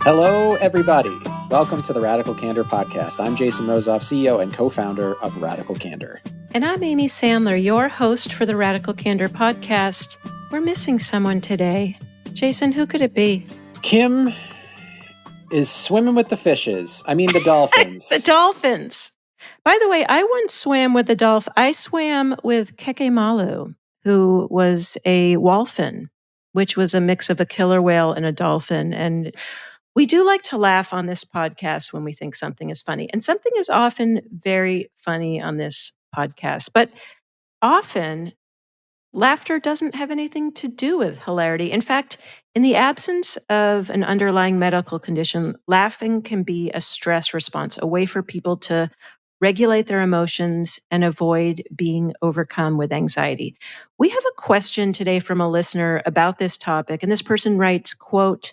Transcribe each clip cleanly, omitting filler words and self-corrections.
Hello, everybody. Welcome to the Radical Candor Podcast. I'm Jason Rosoff, CEO and co-founder of Radical Candor. And I'm Amy Sandler, your host for the Radical Candor Podcast. We're missing someone today. Jason, who could it be? Kim is swimming with the fishes. I mean, the dolphins. The dolphins. By the way, I once swam with a dolphin. I swam with Kekemalu, who was a whalfin, which was a mix of a killer whale and a dolphin. And we do like to laugh on this podcast when we think something is funny. And something is often very funny on this podcast. But often, laughter doesn't have anything to do with hilarity. In fact, in the absence of an underlying medical condition, laughing can be a stress response, a way for people to regulate their emotions and avoid being overcome with anxiety. We have a question today from a listener about this topic, and this person writes, quote,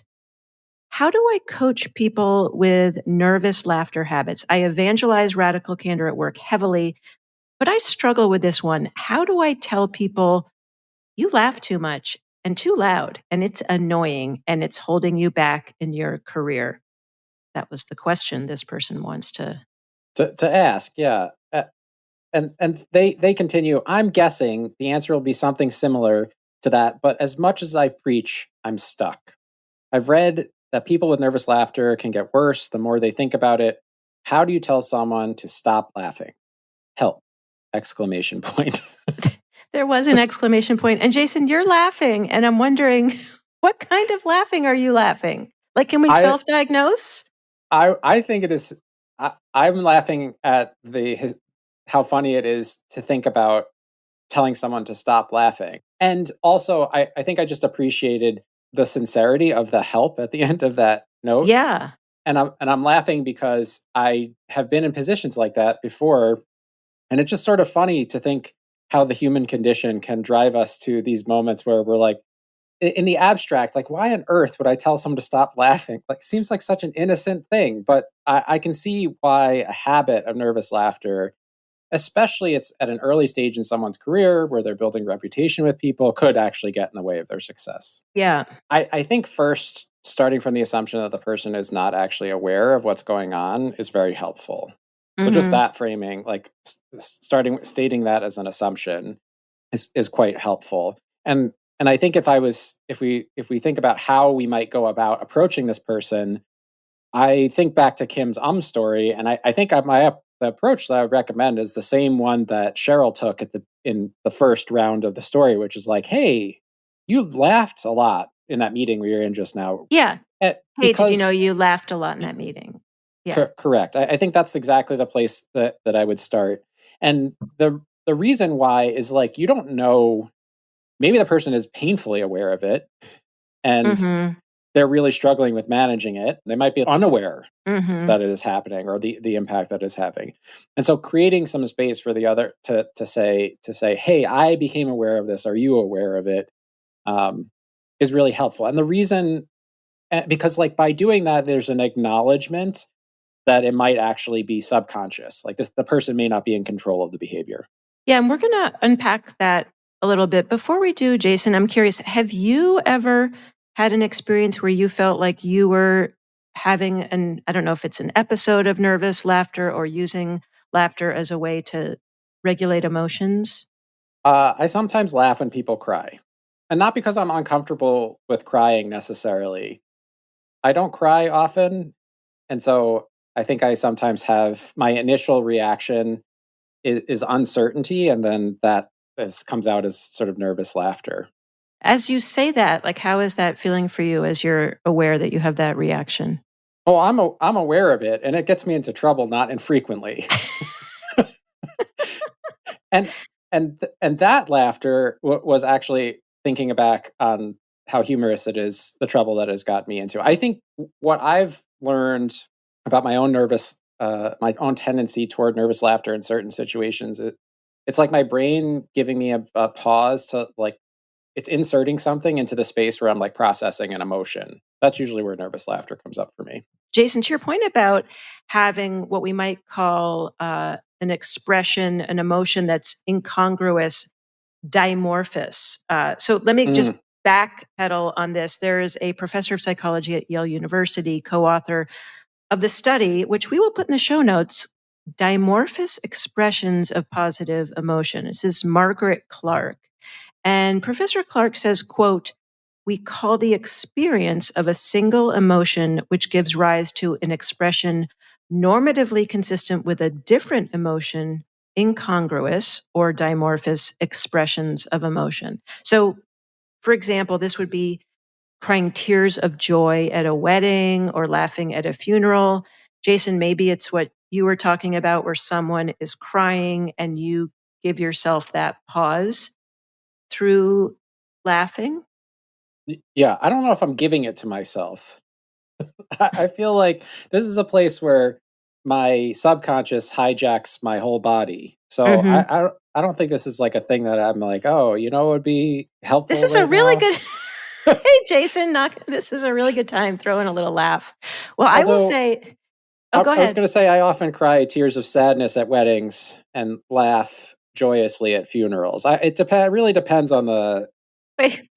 "How do I coach people with nervous laughter habits? I evangelize radical candor at work heavily, but I struggle with this one. How do I tell people you laugh too much and too loud, and it's annoying, and it's holding you back in your career?" That was the question this person wants to ask, yeah. And they continue, I'm guessing the answer will be something similar to that, but as much as I preach, I'm stuck. I've read that people with nervous laughter can get worse the more they think about it. How do you tell someone to stop laughing? Help! Exclamation point. There was an exclamation point. And Jason, you're laughing, and I'm wondering, what kind of laughing are you laughing? Like, can we self-diagnose? I think it is. I'm laughing at how funny it is to think about telling someone to stop laughing. And also, I think I just appreciated the sincerity of the help at the end of that note. Yeah. And I'm laughing because I have been in positions like that before. And it's just sort of funny to think how the human condition can drive us to these moments where we're like, in the abstract, like, why on earth would I tell someone to stop laughing? Like, it seems like such an innocent thing, but I can see why a habit of nervous laughter, especially it's at an early stage in someone's career where they're building reputation with people, could actually get in the way of their success. Yeah. I think first, starting from the assumption that the person is not actually aware of what's going on is very helpful. So just that framing, like stating that as an assumption is quite helpful. And I think if we think about how we might go about approaching this person, I think back to Kim's story, and I think the approach that I would recommend is the same one that Cheryl took in the first round of the story, which is like, hey, you laughed a lot in that meeting we were in just now. Yeah. Hey, did you know you laughed a lot in that meeting? Yeah. Correct. I think that's exactly the place that I would start. And the reason why is, like, you don't know, maybe the person is painfully aware of it and they're really struggling with managing it. They might be unaware that it is happening or the impact that it's having. And so creating some space for the other to say, hey, I became aware of this. Are you aware of it? Is really helpful. And the reason, because, like, by doing that, there's an acknowledgement that it might actually be subconscious. Like, the person may not be in control of the behavior. Yeah, and we're going to unpack that a little bit. Before we do, Jason, I'm curious, have you ever had an experience where you felt like you were having I don't know if it's an episode of nervous laughter or using laughter as a way to regulate emotions? I sometimes laugh when people cry. And not because I'm uncomfortable with crying necessarily. I don't cry often. And so I think I sometimes have my initial reaction is uncertainty, and then that comes out as sort of nervous laughter. As you say that, like, how is that feeling for you as you're aware that you have that reaction? Oh, I'm aware of it, and it gets me into trouble not infrequently. and that laughter was actually thinking back on how humorous it is, the trouble that has got me into. I think what I've learned about my own my own tendency toward nervous laughter in certain situations, it's like my brain giving me a pause to, like, it's inserting something into the space where I'm, like, processing an emotion. That's usually where nervous laughter comes up for me. Jason, to your point about having what we might call an expression, an emotion that's incongruous, dimorphous. So let me just backpedal on this. There is a professor of psychology at Yale University, co-author of the study, which we will put in the show notes, Dimorphous Expressions of Positive Emotion. This is Margaret Clark. And Professor Clark says, quote, "We call the experience of a single emotion which gives rise to an expression normatively consistent with a different emotion incongruous or dimorphous expressions of emotion." So, for example, this would be crying tears of joy at a wedding or laughing at a funeral. Jason, maybe it's what you were talking about where someone is crying and you give yourself that pause through laughing. Yeah, I don't know if I'm giving it to myself. I feel like this is a place where my subconscious hijacks my whole body. So Mhm. I don't think this is like a thing that I'm like, oh, you know, it would be This helpful is a right really now. good Hey, Jason, this is a really good time throwing a little laugh. Well, I will Although say Oh, go I was ahead. going to say I often cry tears of sadness at weddings and laugh joyously at funerals. It really depends on the Wait,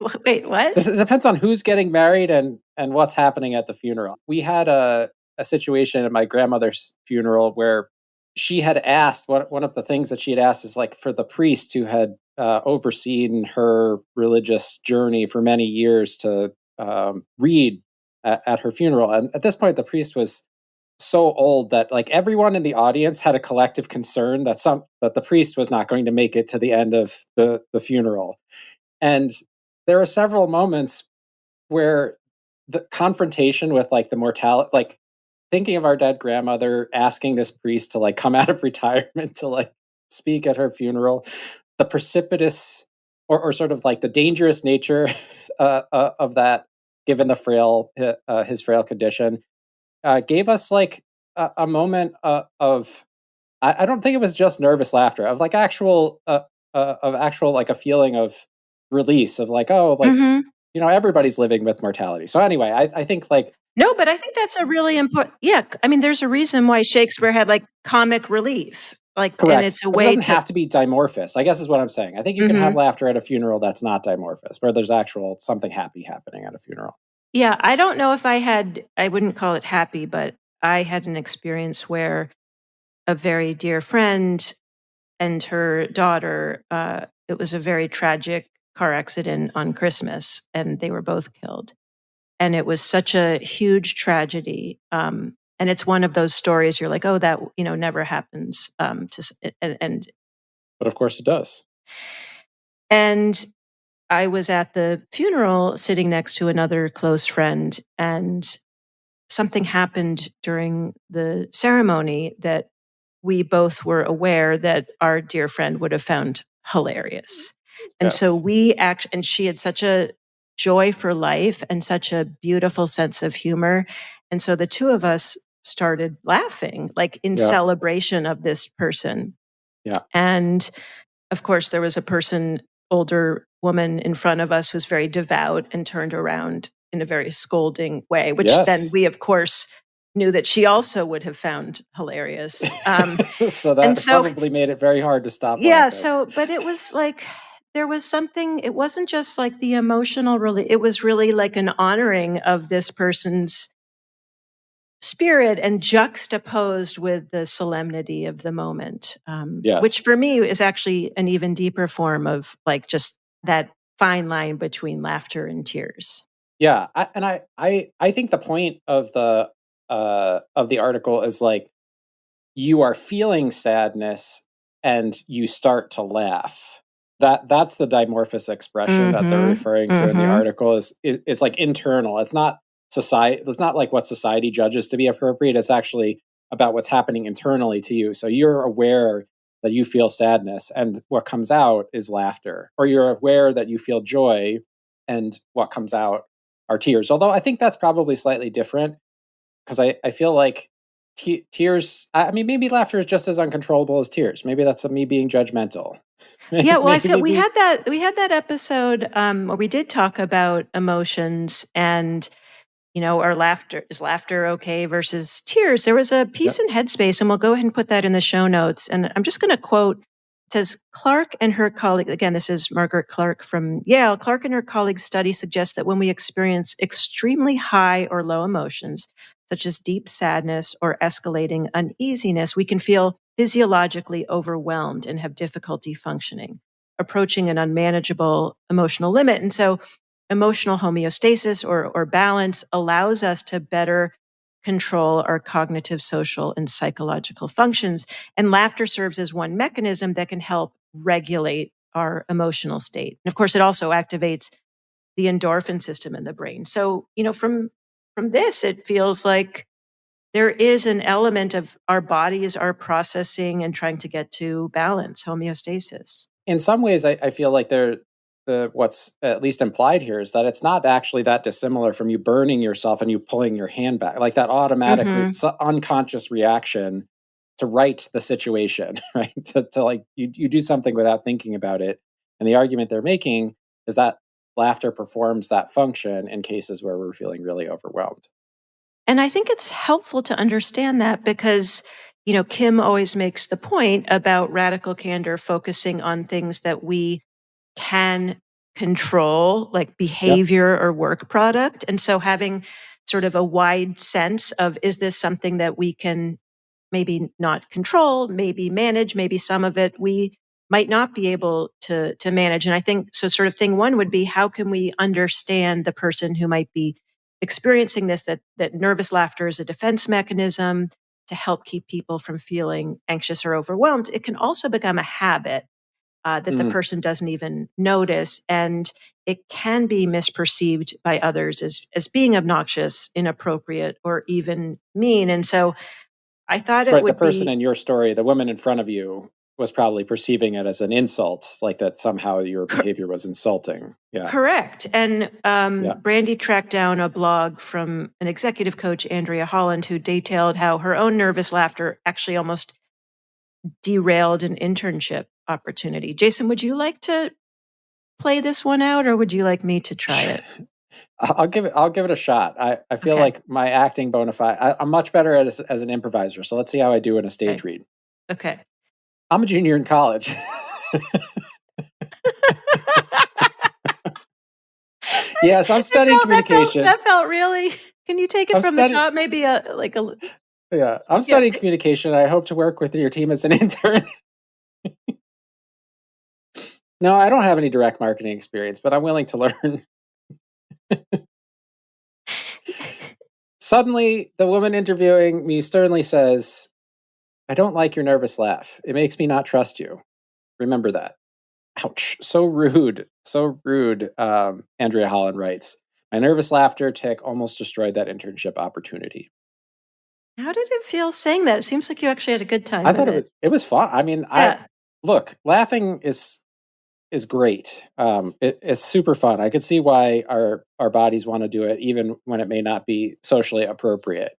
what? it depends on who's getting married and what's happening at the funeral. We had a situation at my grandmother's funeral where she had asked one of the things that she had asked is like for the priest who had overseen her religious journey for many years to read at her funeral. And at this point, the priest was so old that like everyone in the audience had a collective concern that the priest was not going to make it to the end of the funeral. And there are several moments where the confrontation with like the mortality, like thinking of our dead grandmother asking this priest to like come out of retirement to like speak at her funeral, the precipitous or sort of like the dangerous nature of that, given the his frail condition, gave us like a moment of I don't think it was just nervous laughter of like actual like a feeling of release of like oh like Mhm. you know everybody's living with mortality. So anyway, I think like No, but I think that's a really important yeah, I mean, there's a reason why Shakespeare had, like, comic relief, like, and correct, it's a but it way doesn't to have to be dimorphous. I guess is what I'm saying. I think you can have Mhm. laughter at a funeral that's not dimorphous, where there's actual something happy happening at a funeral. Yeah, I don't know if I wouldn't call it happy, but I had an experience where a very dear friend and her daughter, it was a very tragic car accident on Christmas, and they were both killed. And it was such a huge tragedy. And it's one of those stories you're like, oh, that never happens. But of course, it does. And I was at the funeral, sitting next to another close friend, and something happened during the ceremony that we both were aware that our dear friend would have found hilarious. And so Yes. we act and she had such a joy for life and such a beautiful sense of humor. And so the two of us started laughing like in Yeah. celebration of this person. Yeah. And of course there was a person, older woman in front of us who's very devout and turned around in a very scolding way, which then Yes. we of course knew that she also would have found hilarious. So And that so probably made it very hard to stop yeah, laughing. so but it was like there was something, it wasn't just like the emotional really, it was really like an honoring of this person's spirit and juxtaposed with the solemnity of the moment, which Yes. for me is actually an even deeper form of like just that fine line between laughter and tears. Yeah, I think the point of the article is like you are feeling sadness and you start to laugh. That's the dimorphous expression that they're Mhm. referring to in the Mhm. article is like internal. It's not society. It's not like what society judges to be appropriate. It's actually about what's happening internally to you. So you're aware that you feel sadness, and what comes out is laughter, or you're aware that you feel joy, and what comes out are tears. Although I think that's probably slightly different because I feel like tears. I mean, maybe laughter is just as uncontrollable as tears. Maybe that's me being judgmental. Yeah, well, I feel Maybe we had that episode where we did talk about emotions and our laughter, is laughter okay versus tears? There was a piece yep. in Headspace, and we'll go ahead and put that in the show notes. And I'm just going to quote says Clark and her colleague, again, this is Margaret Clark from Yale. Clark and her colleagues' study suggests that when we experience extremely high or low emotions, such as deep sadness or escalating uneasiness, we can feel physiologically overwhelmed and have difficulty functioning, approaching an unmanageable emotional limit. And so, emotional homeostasis or balance allows us to better control our cognitive, social, and psychological functions. And laughter serves as one mechanism that can help regulate our emotional state. And of course, it also activates the endorphin system in the brain. So, from this, it feels like there is an element of our bodies are processing and trying to get to balance, homeostasis. In some ways, I feel like what's at least implied here is that it's not actually that dissimilar from you burning yourself and you pulling your hand back, like that automatic, Hmm. unconscious reaction to right the situation, right? To like you do something without thinking about it. And the argument they're making is that laughter performs that function in cases where we're feeling really overwhelmed. And I think it's helpful to understand that because, Kim always makes the point about radical candor focusing on things that we can control, like Yep. behavior or work product. And so having sort of a wide sense of, is this something that we can maybe not control, maybe manage, maybe some of it we might not be able to manage. And I think so sort of thing one would be, how can we understand the person who might be experiencing this, that nervous laughter is a defense mechanism to help keep people from feeling anxious or overwhelmed. It can also become a habit that the Mm. person doesn't even notice. And it can be misperceived by others as being obnoxious, inappropriate, or even mean. And so I thought it Right. The would person be in your story, the woman in front of you, was probably perceiving it as an insult, like that somehow your cor- behavior was insulting. Yeah. correct. And Yeah. Brandy tracked down a blog from an executive coach, Andrea Holland, who detailed how her own nervous laughter actually almost derailed an internship opportunity. Jason, would you like to play this one out, or would you like me to try it? I'll give it a shot. I feel Okay. like my acting bona fide. I'm much better as an improviser. So let's see how I do in a stage Okay. read. Okay. I'm a junior in college. Yes, I'm studying communication. That felt really. Can you take it I'm from the studying. top? Maybe a like a Yeah, I'm yeah. studying communication. I hope to work with your team as an intern. No, I don't have any direct marketing experience, but I'm willing to learn. Suddenly, the woman interviewing me sternly says, "I don't like your nervous laugh. It makes me not trust you. Remember that." Ouch. So rude. So rude. Andrea Holland writes, "My nervous laughter tick almost destroyed that internship opportunity." How did it feel saying that? It seems like you actually had a good time I with thought it. it was fun. I mean, I Yeah. look, laughing is great. It's super fun. I could see why our bodies want to do it, even when it may not be socially appropriate.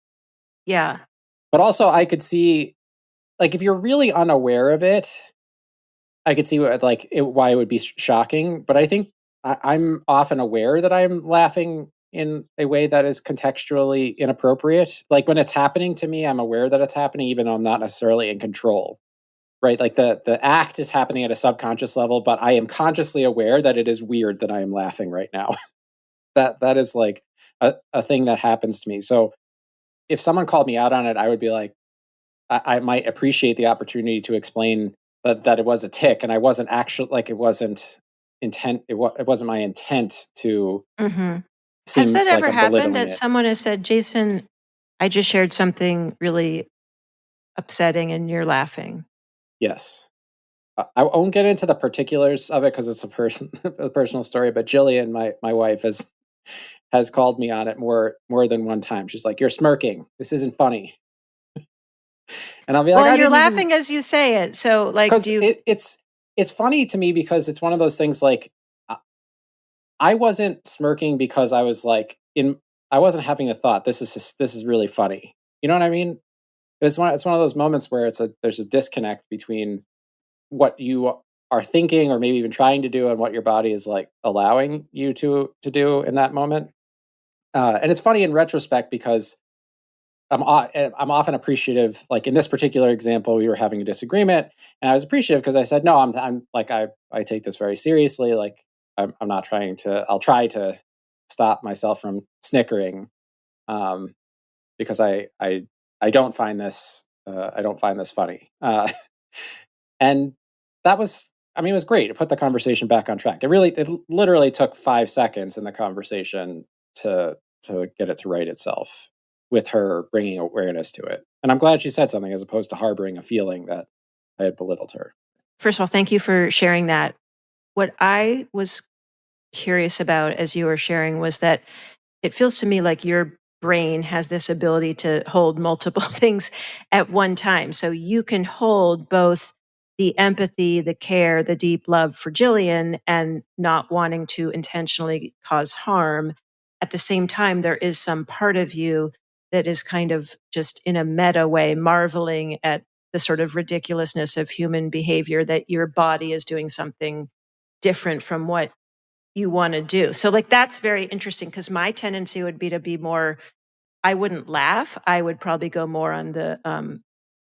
Yeah. But also, I could see, like, if you're really unaware of it, I could see what, like, why it would be shocking. But I think I'm often aware that I'm laughing in a way that is contextually inappropriate. Like when it's happening to me, I'm aware that it's happening, even though I'm not necessarily in control. Right, like the act is happening at a subconscious level, but I am consciously aware that it is weird that I am laughing right now. That is like a thing that happens to me. So if someone called me out on it, I would be like, I might appreciate the opportunity to explain that it was a tick, and I wasn't actually, like, it wasn't intent. It wasn't my intent to Hmm. Has seem that like ever I'm happened belittling that it. someone has said, Jason, I just shared something really upsetting and you're laughing? Yes. I won't get into the particulars of it because it's a a personal story. But Jillian, my wife, has called me on it more than one time. She's like, "You're smirking. This isn't funny," and I'll be like, Well, "I you're didn't even," laughing as you say it. So, like, because do you? it's funny to me because it's one of those things like I wasn't smirking because I was like in I wasn't having a thought. This is really funny. You know what I mean? It's one of those moments where there's a disconnect between what you are thinking or maybe even trying to do and what your body is like allowing you to do in that moment. And it's funny in retrospect because I'm often appreciative. Like in this particular example, we were having a disagreement, and I was appreciative because I said, "No, I'm like I take this very seriously. Like I'm not trying to. I'll try to stop myself from snickering, um, because I don't find this I don't find this funny." And that was, I mean, it was great. It put the conversation back on track. It literally took 5 seconds in the conversation to get it to right itself, with her bringing awareness to it. And I'm glad she said something as opposed to harboring a feeling that I had belittled her. First of all, thank you for sharing that. What I was curious about as you were sharing was that it feels to me like your brain has this ability to hold multiple things at one time. So you can hold both the empathy, the care, the deep love for Jillian and not wanting to intentionally cause harm. At the same time, there is some part of you that is kind of just in a meta way marveling at the sort of ridiculousness of human behavior, that your body is doing something different from what you want to do. So like that's very interesting because my tendency would be to be more, I wouldn't laugh. I would probably go more on the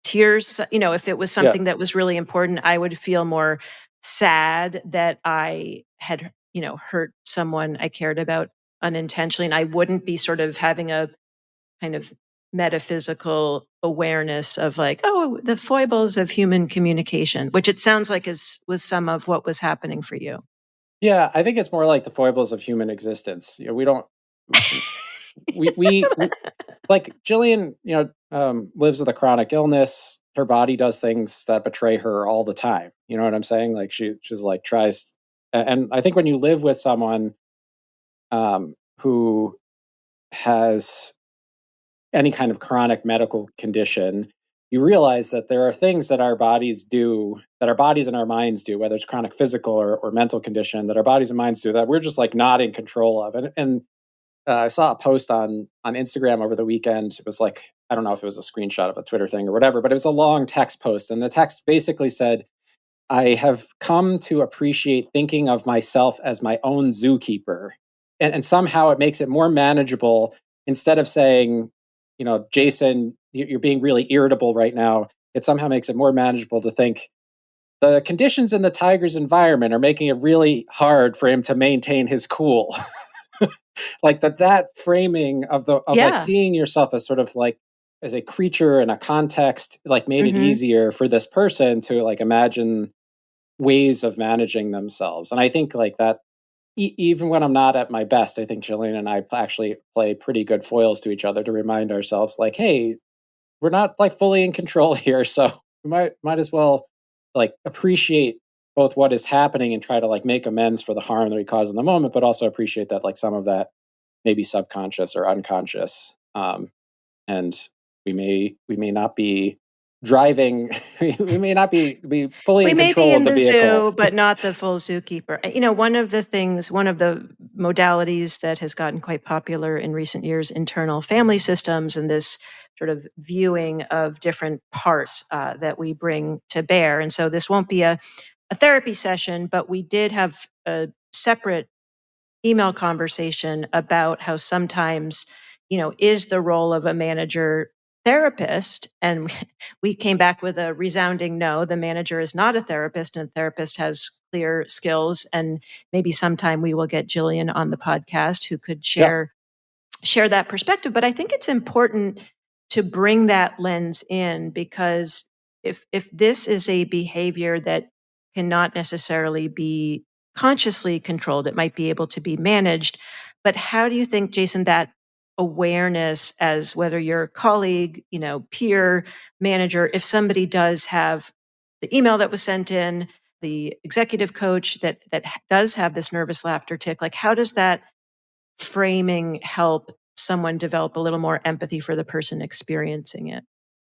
tears. You know, if it was Yeah. something that was really important, I would feel more sad that I had, you know, hurt someone I cared about unintentionally. And I wouldn't be sort of having a kind of metaphysical awareness of like, oh, the foibles of human communication, which it sounds like was some of what was happening for you. Yeah, I think it's more like the foibles of human existence. You know, we don't we like Jillian, lives with a chronic illness. Her body does things that betray her all the time. You know what I'm saying? Like she's like tries, and I think when you live with someone who has any kind of chronic medical condition, you realize that there are things that our bodies do, that our bodies and our minds do, whether it's chronic physical or mental condition, that our bodies and minds do that we're just like not in control of. And I saw a post on Instagram over the weekend. It was like, I don't know if it was a screenshot of a Twitter thing or whatever, but it was a long text post, and the text basically said, "I have come to appreciate thinking of myself as my own zookeeper," and somehow it makes it more manageable. Instead of saying, Jason, you're being really irritable right now, it somehow makes it more manageable to think the conditions in the tiger's environment are making it really hard for him to maintain his cool. Like that framing of like Yeah. seeing yourself as sort of like as a creature in a context, like made it Hmm. easier for this person to like imagine ways of managing themselves. And I think like that, even when I'm not at my best, I think Jillian and I actually play pretty good foils to each other to remind ourselves like, hey, we're not like fully in control here, so we might as well like appreciate both what is happening and try to like make amends for the harm that we caused in the moment, but also appreciate that like some of that may be subconscious or unconscious. And we may not be driving, we may not be fully We in may be control of in the the vehicle. zoo, but not the full zookeeper. You know, one of the things, one of the modalities that has gotten quite popular in recent years, internal family systems, and this sort of viewing of different parts that we bring to bear. And so this won't be a therapy session, but we did have a separate email conversation about how sometimes, you know, is the role of a manager therapist? And we came back with a resounding no. The manager is not a therapist, and the therapist has clear skills. And maybe sometime we will get Jillian on the podcast who could Yeah. share that perspective. But I think it's important to bring that lens in, because if this is a behavior that cannot necessarily be consciously controlled, it might be able to be managed. But how do you think, Jason, that awareness, as whether your colleague, you know, peer, manager, if somebody does have the email that was sent in, the executive coach that does have this nervous laughter tick, like how does that framing help someone develop a little more empathy for the person experiencing it?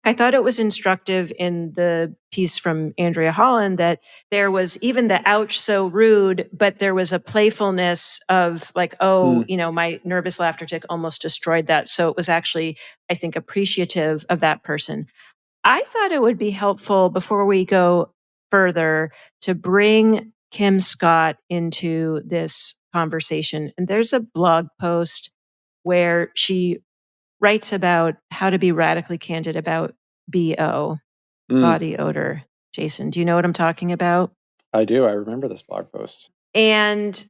I thought it was instructive in the piece from Andrea Holland that there was even the ouch, so rude, but there was a playfulness of like, oh, Mm. you know, my nervous laughter tick almost destroyed that. So it was actually, I think, appreciative of that person. I thought it would be helpful before we go further to bring Kim Scott into this conversation. And there's a blog post where she writes about how to be radically candid about BO, Mm, body odor. Jason, do you know what I'm talking about? I do. I remember this blog post. And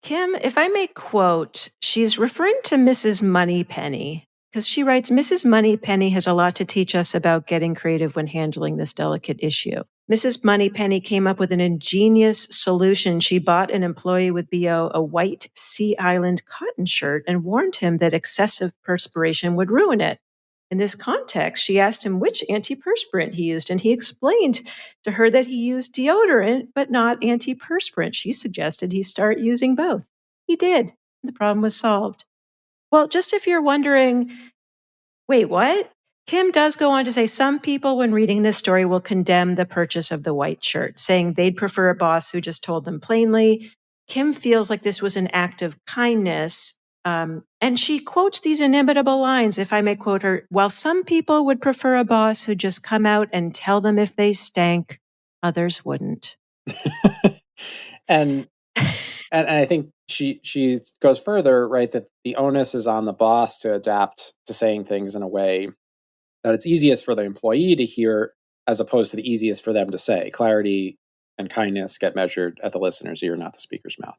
Kim, if I may quote, she's referring to Mrs. Moneypenny because she writes, Mrs. Moneypenny has a lot to teach us about getting creative when handling this delicate issue. Mrs. Moneypenny came up with an ingenious solution. She bought an employee with BO a white Sea Island cotton shirt and warned him that excessive perspiration would ruin it. In this context, she asked him which antiperspirant he used, and he explained to her that he used deodorant but not antiperspirant. She suggested he start using both. He did. The problem was solved. Well, just if you're wondering, wait, what? Kim does go on to say some people, when reading this story, will condemn the purchase of the white shirt, saying they'd prefer a boss who just told them plainly. Kim feels like this was an act of kindness. And she quotes these inimitable lines, if I may quote her, while some people would prefer a boss who just come out and tell them if they stank, others wouldn't. and and I think she goes further, right? That the onus is on the boss to adapt to saying things in a way that it's easiest for the employee to hear, as opposed to the easiest for them to say. Clarity and kindness get measured at the listener's ear, not the speaker's mouth.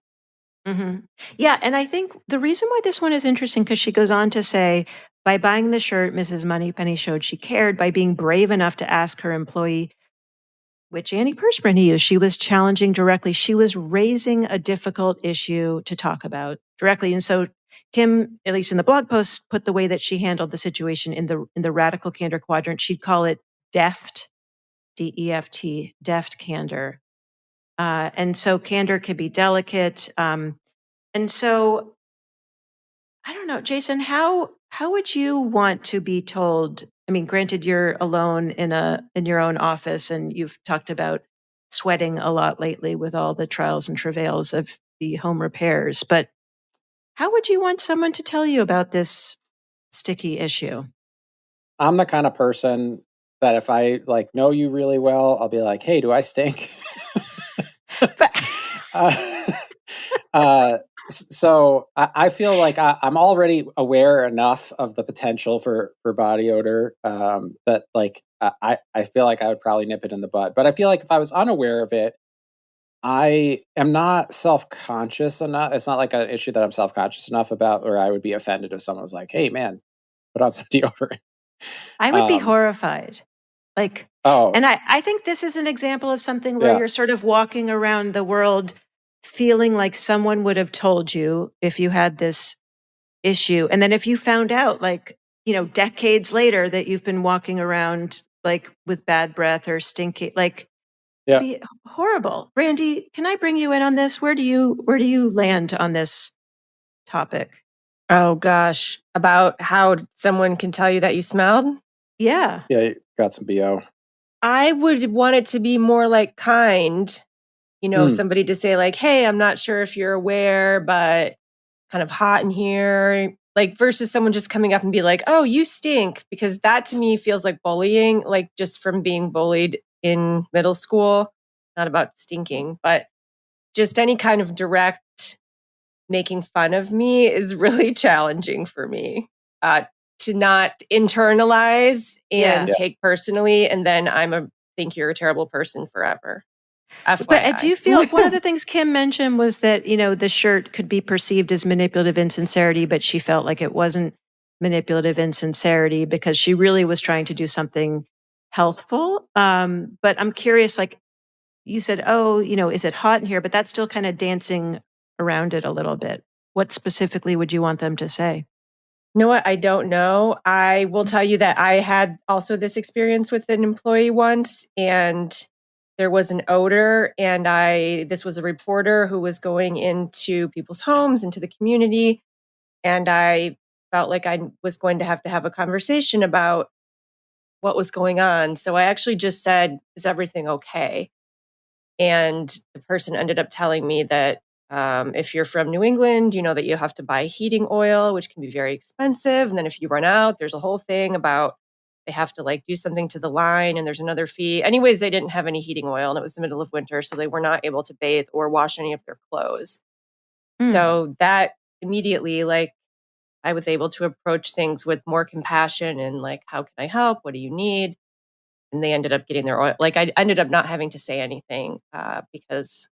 Mm-hmm. Yeah, and I think the reason why this one is interesting because she goes on to say, by buying the shirt, Mrs. Moneypenny showed she cared. By being brave enough to ask her employee which antiperspirant he used, she was challenging directly. She was raising a difficult issue to talk about directly, and so Kim, at least in the blog post, put the way that she handled the situation in the radical candor quadrant. She'd call it deft, DEFT, deft candor. And so candor could be delicate. And so I don't know, Jason, how would you want to be told? I mean, granted, you're alone in your own office, and you've talked about sweating a lot lately with all the trials and travails of the home repairs. But how would you want someone to tell you about this sticky issue? I'm the kind of person that if I like know you really well, I'll be like, "Hey, do I stink?" But uh, uh, so I feel like I'm already aware enough of the potential for body odor that like I feel like I would probably nip it in the bud. But I feel like if I was unaware of it, I am not self conscious enough. It's not like an issue that I'm self conscious enough about, or I would be offended if someone was like, "Hey, man, put on some deodorant." I would be Um, horrified. Like, oh and I think this is an example of something where yeah, you're sort of walking around the world feeling like someone would have told you if you had this issue. And then if you found out, like, decades later that you've been walking around like with bad breath or stinky, like, yeah. be horrible. Brandy, can I bring you in on this? Where do you land on this topic? Oh gosh, about how someone can tell you that you smelled? Yeah. Yeah, you got some BO. I would want it to be more like kind, Mm, somebody to say like, "Hey, I'm not sure if you're aware, but kind of hot in here." Like versus someone just coming up and be like, "Oh, you stink," because that to me feels like bullying, like just from being bullied in middle school, not about stinking, but just any kind of direct making fun of me is really challenging for me to not internalize and Yeah. yeah. take personally. And then think you're a terrible person forever. But do FYI. you feel one of the things Kim mentioned was that, the shirt could be perceived as manipulative insincerity, but she felt like it wasn't manipulative insincerity because she really was trying to do something healthful. But I'm curious, like you said, oh, is it hot in here? But that's still kind of dancing around it a little bit. What specifically would you want them to say? You know what? I don't know. I will tell you that I had also this experience with an employee once, and there was an odor. And this was a reporter who was going into people's homes, into the community. And I felt like I was going to have a conversation about what was going on. So I actually just said, "Is everything okay?" And the person ended up telling me that if you're from New England, you know that you have to buy heating oil, which can be very expensive. And then if you run out, there's a whole thing about they have to like do something to the line and there's another fee. Anyways, they didn't have any heating oil and it was the middle of winter. So they were not able to bathe or wash any of their clothes. Mm, So that immediately, like, I was able to approach things with more compassion and like, how can I help? What do you need? And they ended up getting their oil. Like I ended up not having to say anything because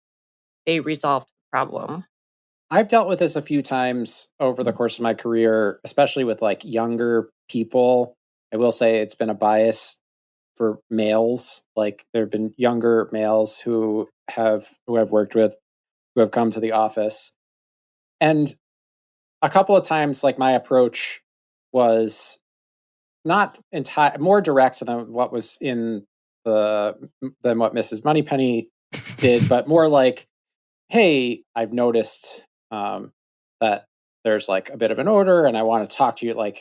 they resolved the problem. I've dealt with this a few times over the course of my career, especially with like younger people. I will say it's been a bias for males. Like there have been younger males who I've worked with who have come to the office. And a couple of times like my approach was not entire more direct than what was in the than what Mrs. Moneypenny did, but more like, hey, I've noticed that there's like a bit of an odor, and I want to talk to you like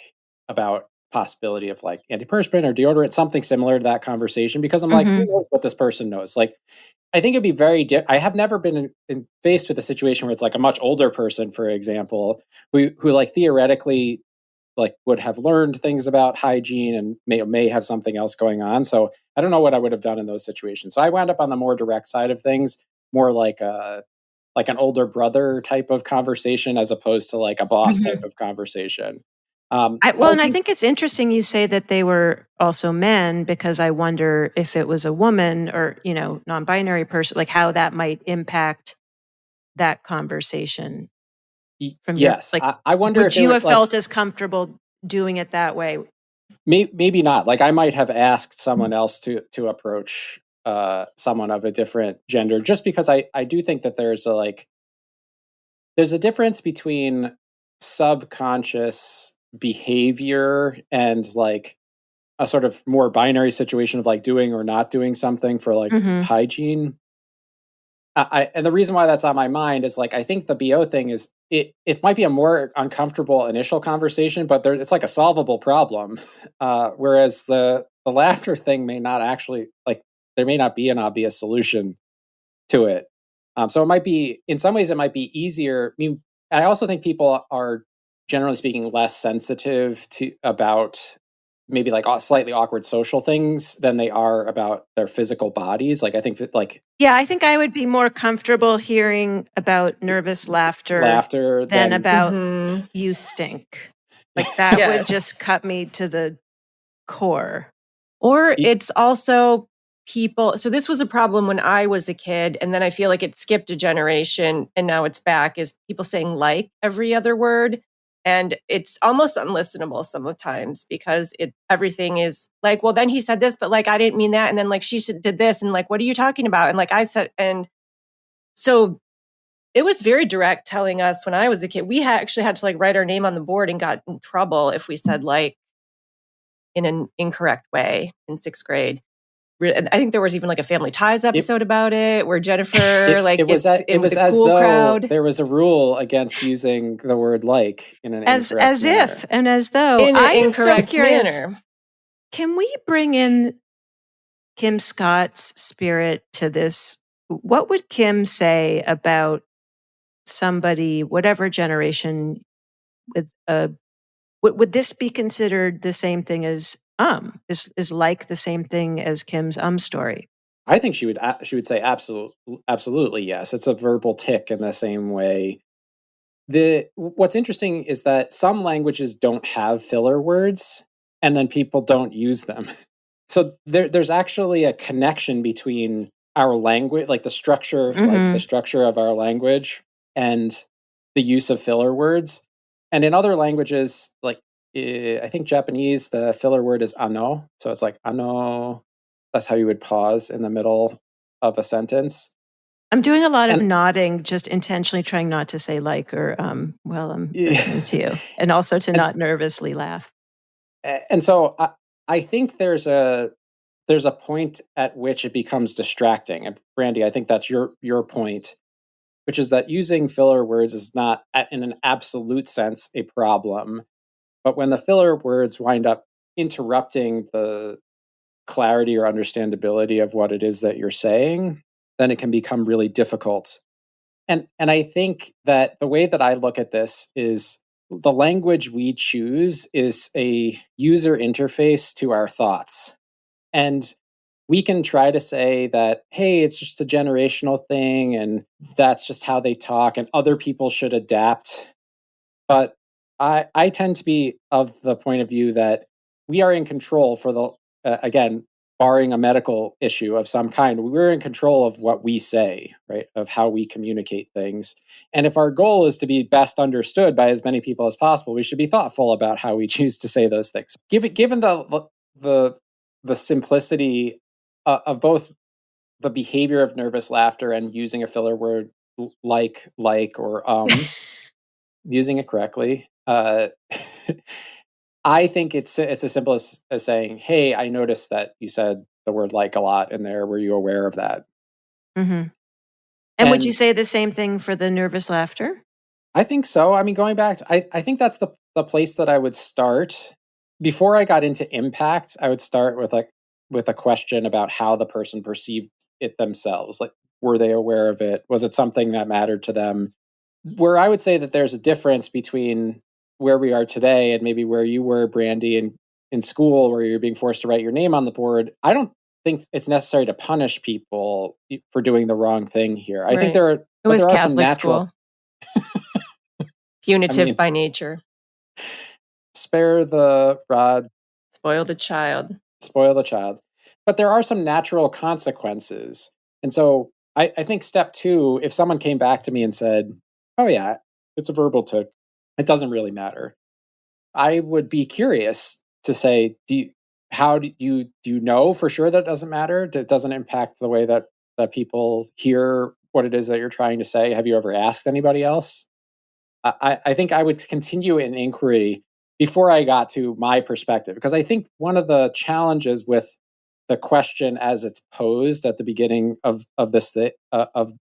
about possibility of like antiperspirant or deodorant, something similar to that conversation, because I'm like, who Mhm. knows what this person knows? Like, I think it'd be I have never been faced with a situation where it's like a much older person, for example, who like theoretically like would have learned things about hygiene and may have something else going on. So I don't know what I would have done in those situations. So I wound up on the more direct side of things, more like an older brother type of conversation as opposed to like a boss type Mhm. of conversation. But Well, I and I think think it's interesting you say that they were also men because I wonder if it was a woman or, non-binary person, like how that might impact that conversation from your yes, like, I wonder if would it you would have like felt as comfortable doing it that way? maybe not. Like I might have asked someone else to approach someone of a different gender, just because I do think that there's a difference between subconscious behavior and like a sort of more binary situation of like doing or not doing something for like Mhm. hygiene. And the reason why that's on my mind is like I think the BO thing is it might be a more uncomfortable initial conversation, but it's like a solvable problem. Whereas the laughter thing may not actually like there may not be an obvious solution to it. So it might be in some ways it might be easier. I mean, I also think people are generally speaking less sensitive to about maybe like slightly awkward social things than they are about their physical bodies. Like I think that like Yeah, I think I would be more comfortable hearing about nervous laughter laughter than than about Hmm. "you stink." Like, that would just Yes. cut me to the core. Or it's also people. So this was a problem when I was a kid, and then I feel like it skipped a generation and now it's back is people saying like every other word. And it's almost unlistenable some of times because everything is like, well, then he said this, but like I didn't mean that. And then like did this, and like, what are you talking about? And like I said, and so it was very direct telling us when I was a kid. We actually had to like write our name on the board and got in trouble if we said like in an incorrect way in sixth grade. I think there was even like a Family Ties it episode about it where Jennifer like gets it in with was the as cool though crowd there was a rule against using the word like in an incorrect As if manner. and as though. in an I am so incorrect curious, manner. can we bring in Kim Scott's spirit to this? What would Kim say about somebody, whatever generation, with a would this be considered the same thing as is like the same thing as Kim's story? I think she would say absolutely yes. It's a verbal tick in the same way. The what's interesting is that some languages don't have filler words and then people don't use them. So there's actually a connection between our language, like the Mhm. structure of our language and the use of filler words. And in other languages, like I think Japanese, the filler word is ano. So it's like ano. That's how you would pause in the middle of a sentence. I'm doing a lot of And nodding, just intentionally trying not to say like or while I'm listening to and you, and also to not nervously laugh. and so I think there's a point at which it becomes distracting. And Brandy, I think that's your point, which is that using filler words is not in an absolute sense a problem, but when the filler words wind up interrupting the clarity or understandability of what it is that you're saying, then it can become really difficult. And I think that the way that I look at this is the language we choose is a user interface to our thoughts. And we can try to say that, hey, it's just a generational thing and that's just how they talk and other people should adapt. But I tend to be of the point of view that we are in control for the, again, barring a medical issue of some kind, we're in control of what we say, right? Of how we communicate things. And if our goal is to be best understood by as many people as possible, we should be thoughtful about how we choose to say those things. Given the the simplicity of both the behavior of nervous laughter and using a filler word like or using it correctly. I think it's as simple as saying, "Hey, I noticed that you said the word like a lot in there. Were you aware of that?" Hmm. And would you And say the same thing for the nervous laughter? I think so. I mean, going back, I think that's the place that I would start. Before I got into impact, I would start with a question about how the person perceived it themselves. Like, were they aware of it? Was it something that mattered to them? Where I would say that there's a difference between where we are today and maybe where you were, Brandy, in school, where you're being forced to write your name on the board. I don't think it's necessary to punish people for doing the wrong thing here. I think Right. It but was there are some Catholic natural. school, I punitive mean, by nature, spare the rod, spoil the child. spoil the child. But there are some natural consequences. And so I think step two, if someone came back to me and said, "Oh, yeah, it's a verbal tick, it doesn't really matter," I would be curious to say, do you know for sure that it doesn't matter? It doesn't impact the way that people hear what it is that you're trying to say? Have you ever asked anybody else? I think I would continue an inquiry before I got to my perspective, because I think one of the challenges with the question as it's posed at the beginning of this You of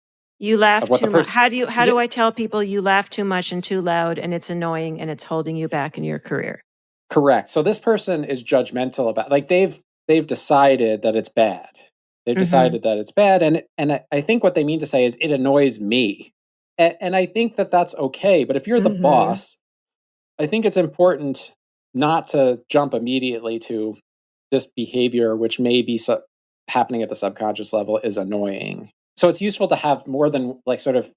laugh what the too much. person. How do I tell people you laugh too much and too loud and it's annoying and it's holding you back in your career? Correct. So this person is judgmental about, like, they've decided that it's bad. They've Mhm. decided that it's bad, and I think what they mean to say is it annoys me, and I think that that's okay. But if you're the Mhm. boss, I think it's important not to jump immediately to this behavior, which may be happening at the subconscious level, is annoying. So it's useful to have more than, like, sort of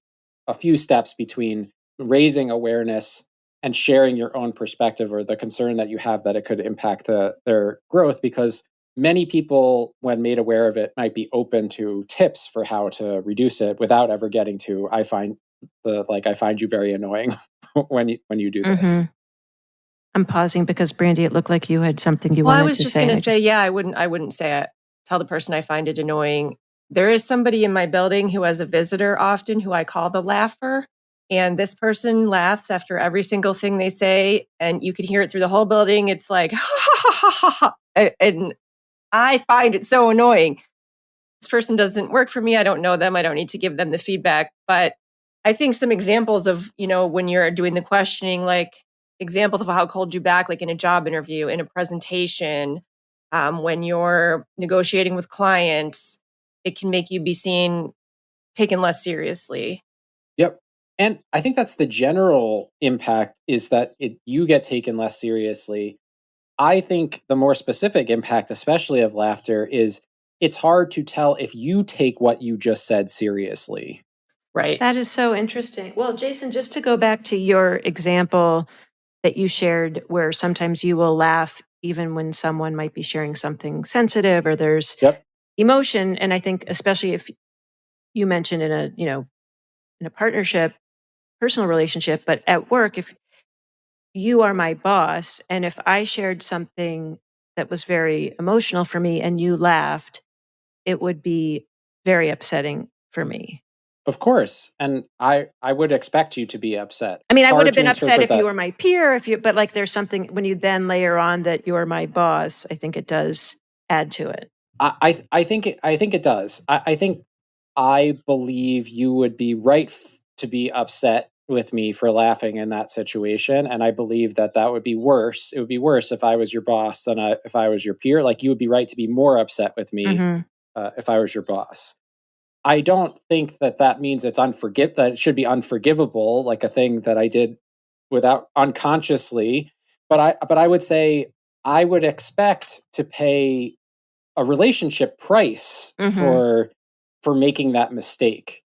a few steps between raising awareness and sharing your own perspective or the concern that you have that it could impact their growth, because many people, when made aware of it, might be open to tips for how to reduce it without ever getting to, I find you very annoying when you do this. Mhm. I'm pausing because Brandy, it looked like you had something you Well, I wanted was to just say, and gonna I say, just yeah, I wouldn't say it. Tell the person I find it annoying. There is somebody in my building who has a visitor often who I call the laugher. And this person laughs after every single thing they say, and you could hear it through the whole building. It's like, ha ha ha ha ha. And I find it so annoying. This person doesn't work for me. I don't know them. I don't need to give them the feedback. But I think some examples of, when you're doing the questioning, like examples of how cold you back, like in a job interview, in a presentation, when you're negotiating with clients, it can make you be seen, taken less seriously. Yep. And I think that's the general impact, is that you get taken less seriously. I think the more specific impact, especially of laughter, is it's hard to tell if you take what you just said seriously. Right. that is so interesting. Well, Jason, just to go back to your example that you shared where sometimes you will laugh even when someone might be sharing something sensitive or there's Yep. emotion, and I think especially if you mentioned in a, in a partnership, personal relationship, but at work, if you are my boss and if I shared something that was very emotional for me and you laughed, it would be very upsetting for me. Of course. And I would expect you to be upset. I mean, I would Hard have to been upset interpret if you that. were my peer, if you, but like there's something when you then layer on that you're my boss, I think it does add to it. I think it does. I think I believe you would be right to be upset with me for laughing in that situation, and I believe that that would be worse. It would be worse if I was your boss than if I was your peer. Like, you would be right to be more upset with me Hmm. if I was your boss. I don't think that that means that it should be unforgivable, like a thing that I did without unconsciously. But I would say I would expect to pay a relationship price Hmm. for making that mistake.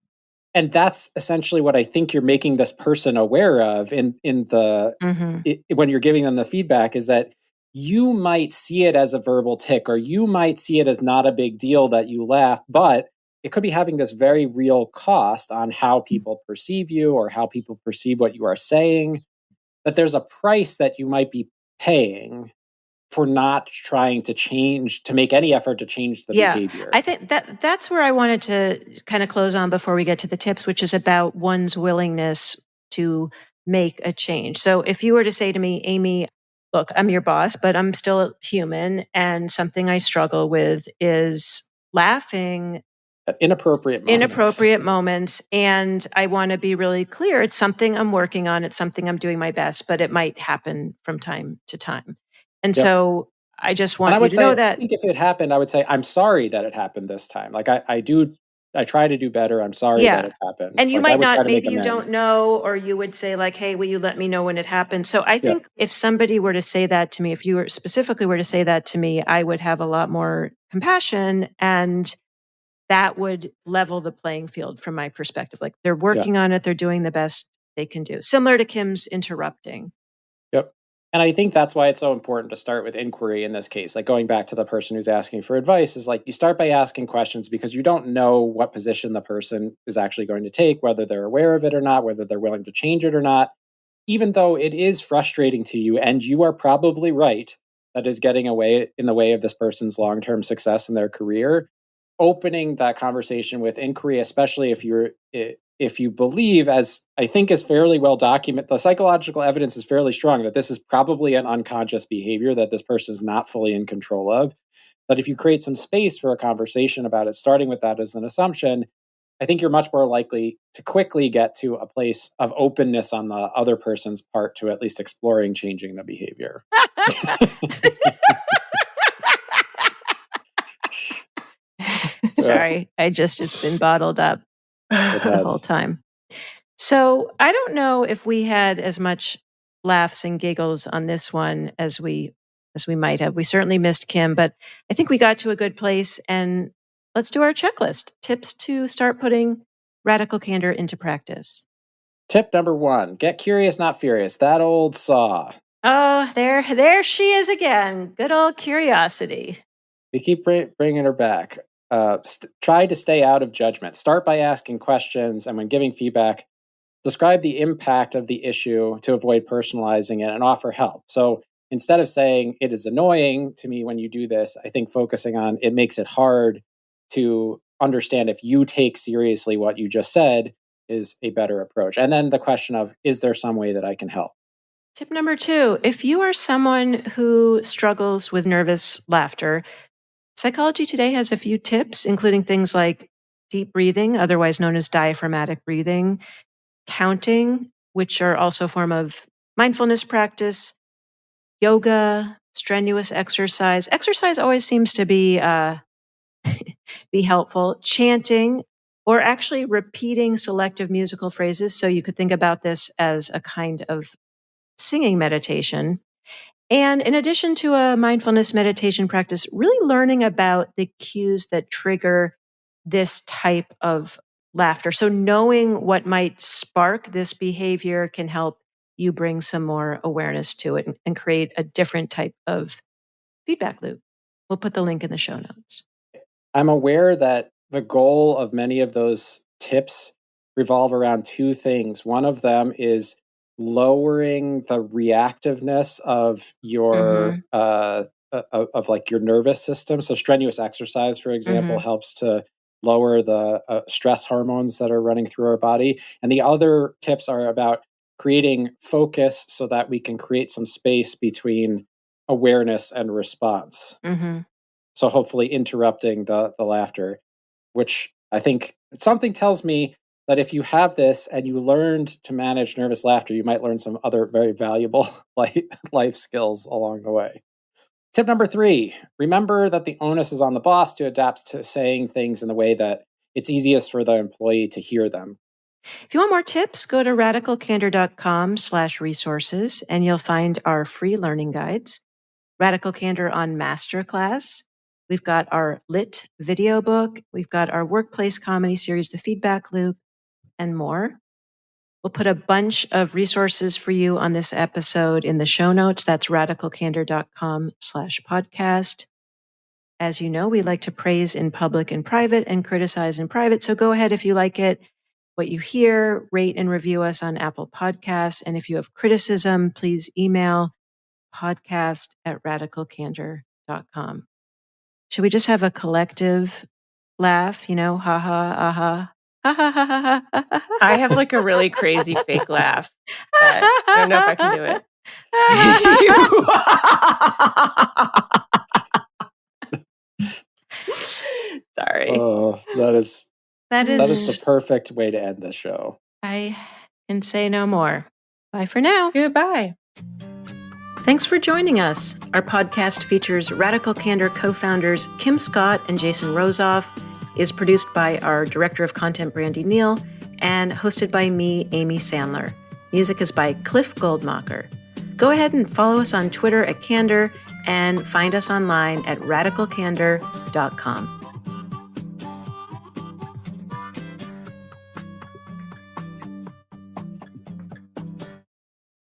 and that's essentially what I think you're making this person aware of when you're giving them the feedback, is that you might see it as a verbal tick, or you might see it as not a big deal that you laugh, but it could be having this very real cost on how people perceive you or how people perceive what you are saying, that there's a price that you might be paying for not trying to make any effort to change the Yeah, behavior. I think that's where I wanted to kind of close on before we get to the tips, which is about one's willingness to make a change. So if you were to say to me, Amy, look, I'm your boss, but I'm still human, and something I struggle with is laughing At inappropriate moments. inappropriate moments, and I want to be really clear, it's something I'm working on, it's something I'm doing my best, but it might happen from time to time. And Yep. so I just And I want you would to say, know I that. think if it happened, I would say, I'm sorry that it happened this time. Like I try to do better. I'm sorry that Yeah. it happened. And you Like I might would try not, to make maybe you amends. don't know, or you would say, like, hey, will you let me know when it happened? So I Yeah. think if somebody were to say that to me, if you were specifically were to say that to me, I would have a lot more compassion, and that would level the playing field from my perspective. Like, they're Yeah. working on it, they're doing the best they can do. Similar to Kim's interrupting. Yep. And I think that's why it's so important to start with inquiry in this case. Like going back to the person who's asking for advice, is like you start by asking questions because you don't know what position the person is actually going to take, whether they're aware of it or not, whether they're willing to change it or not. Even though it is frustrating to you, and you are probably right, that is getting away in the way of this person's long-term success in their career, opening that conversation with inquiry, especially if you believe, as I think is fairly well documented, the psychological evidence is fairly strong that this is probably an unconscious behavior that this person is not fully in control of. But if you create some space for a conversation about it, starting with that as an assumption, I think you're much more likely to quickly get to a place of openness on the other person's part to at least exploring changing the behavior. Sorry, it's been bottled up It the whole has. time. So I don't know if we had as much laughs and giggles on this one as we might have. We certainly missed Kim, but I think we got to a good place. And let's do our checklist. Tips to start putting radical candor into practice. Tip number 1, get curious, not furious. That old saw. Oh, there she is again. Good old curiosity. We keep bringing her back. Try to stay out of judgment. Start by asking questions, and when giving feedback, describe the impact of the issue to avoid personalizing it and offer help. So instead of saying it is annoying to me when you do this, I think focusing on it makes it hard to understand if you take seriously what you just said is a better approach. And then the question of, is there some way that I can help? Tip number 2, if you are someone who struggles with nervous laughter, Psychology Today has a few tips, including things like deep breathing, otherwise known as diaphragmatic breathing, counting, which are also a form of mindfulness practice, yoga, strenuous exercise. Exercise always seems to be helpful. Chanting, or actually repeating selective musical phrases. So you could think about this as a kind of singing meditation. And in addition to a mindfulness meditation practice, really learning about the cues that trigger this type of laughter. So knowing what might spark this behavior can help you bring some more awareness to it and create a different type of feedback loop. We'll put the link in the show notes. I'm aware that the goal of many of those tips revolve around two things. One of them is lowering the reactiveness of your Mhm. of like your nervous system. So strenuous exercise, for example, Mhm. helps to lower the stress hormones that are running through our body. And the other tips are about creating focus so that we can create some space between awareness and response. Mhm. So hopefully interrupting the laughter, which I think something tells me that if you have this and you learned to manage nervous laughter, you might learn some other very valuable life skills along the way. Tip number 3, remember that the onus is on the boss to adapt to saying things in the way that it's easiest for the employee to hear them. If you want more tips, go to radicalcandor.com/resources and you'll find our free learning guides. Radical Candor on Masterclass. We've got our lit video book. We've got our workplace comedy series, The Feedback Loop. and more. We'll put a bunch of resources for you on this episode in the show notes. That's radicalcandor.com/podcast. As you know, we like to praise in public and private and criticize in private. So go ahead if you like it, what you hear, rate and review us on Apple Podcasts. And if you have criticism, please email podcast@radicalcandor.com. Should we just have a collective laugh? Ha ha, aha. Ha ha ha ha ha ha. I have like a really crazy fake laugh. But I don't know if I can do it. Sorry. Oh, that is That the perfect way to end the show. I can say no more. Bye for now. Goodbye. Thanks for joining us. Our podcast features Radical Candor co-founders Kim Scott and Jason Rosoff, is produced by our Director of Content, Brandy Neal, and hosted by me, Amy Sandler. Music is by Cliff Goldmacher. Go ahead and follow us on Twitter @Candor and find us online at radicalcandor.com.